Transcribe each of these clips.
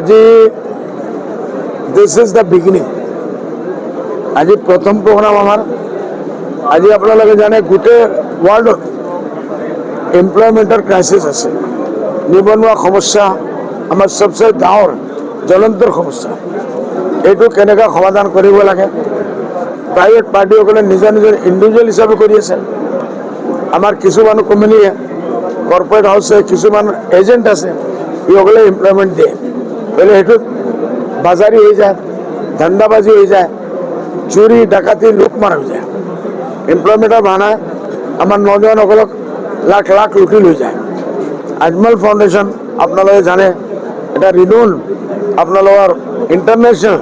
आज this is the beginning. आज प्रथम प्रोग्राम आमार। आज आपनालोके जाने गोटे वर्ल्ड एमप्लयमेंटर क्राइसिस आछे, निबनुवा समस्या आमार सबसे डाঙर ज्वलंतर समस्या। एटू केनेका समाधान करिब लागे प्राइवेट पार्टीসকলে निजा निजा इन्डिविजुअल हिसाबे करि आछे। आमार किछुमान कोम्पानीये कर्पोरेट हाउसे किछुमान एजेंट आछे इসকলে एमप्लयमेंट दिए पहले हेतु बाजारी हो जाए, धंधाबाजी हो जाए, चोरी डाकाती लुटमार हो जाए। एमप्लयमेंटर बाहाना आमार नौजवानসকলক लाख लाख लुटि লৈ যায়। आजमल फाउंडेशन आपनालोके जाने এটা रिनोन आपनालोকৰ इंटरनेशनल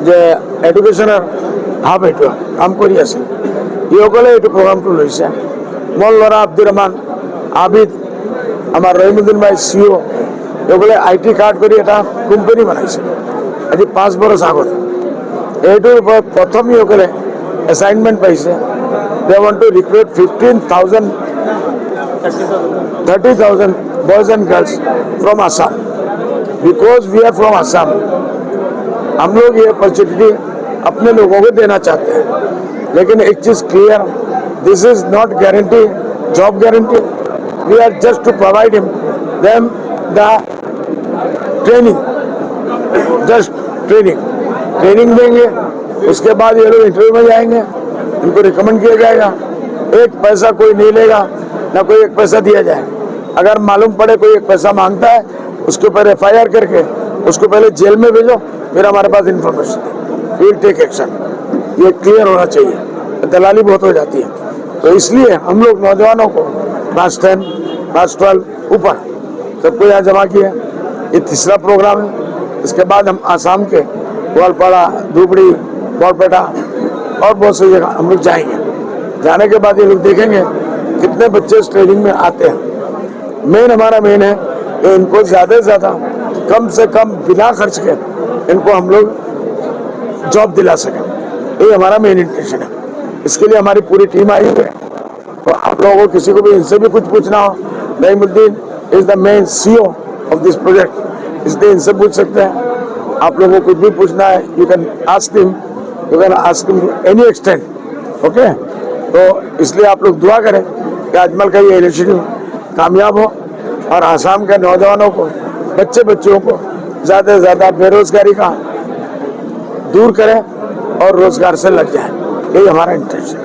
जे एडुकेशनर हाब एटू काम करि आछे। इসকলে एटू प्रोग्रामটো লৈছে। মোৰ ল'ৰা আব্দুর রহমান আবিদ आमार रहीमुद्दीन भाई सीओ इসকলে आईटी कार्ड कर कोम्पानी बनाइছে आज 5 बरस आगत। एटूर प्रथम इসকলে एसाइनमेंट पाइছে। They want to recruit 30,000 boys and girls from Assam because we are from Assam. हम लोग ये अपॉर्चुनिटी अपने लोगों को देना चाहते हैं, लेकिन एक चीज clear, this is not guarantee job guarantee. We are just to provide him them the training, just training देंगे। उसके बाद ये लोग इंटरव्यू में जाएंगे, इनको रिकमेंड किया जाएगा। एक पैसा कोई नहीं लेगा, ना कोई एक पैसा दिया जाए। अगर मालूम पड़े कोई एक पैसा मांगता है, उसके ऊपर FIR करके उसको पहले जेल में भेजो, फिर हमारे पास information we will take action. ये क्लियर होना चाहिए, दलाली बहुत हो जाती है। तो इसलिए हम लोग नौजवानों को क्लास 10 क्लास 12 ऊपर सबको यहाँ जमा किया। ये तीसरा प्रोग्राम है। इसके बाद हम आसाम के ग्वालपाड़ा, धुबरी, बरपेटा और बहुत सी जगह हम लोग जाएंगे। जाने के बाद ये लोग देखेंगे कितने बच्चे इस ट्रेनिंग में आते हैं। हमारा मेन है कि इनको ज़्यादा से ज़्यादा कम से कम बिना खर्च के इनको हम लोग जॉब दिला सकें। ये हमारा मेन इंटेंशन है। इसके लिए हमारी पूरी टीम आई हुई है। तो आप लोगों को किसी को भी इनसे भी कुछ पूछना हो, Rahimuddin is the main CEO of this project, इसलिए इनसे पूछ सकते हैं। आप लोगों को कुछ भी पूछना है, you can ask him to any extent. Okay, तो इसलिए आप लोग दुआ करें कि अजमल का ये इनिशिएटिव कामयाब हो और आसाम के नौजवानों को, बच्चों को ज़्यादा से ज़्यादा बेरोजगारी का दूर करें और रोजगार से लग जाए। यही हमारा इंटेंशन है।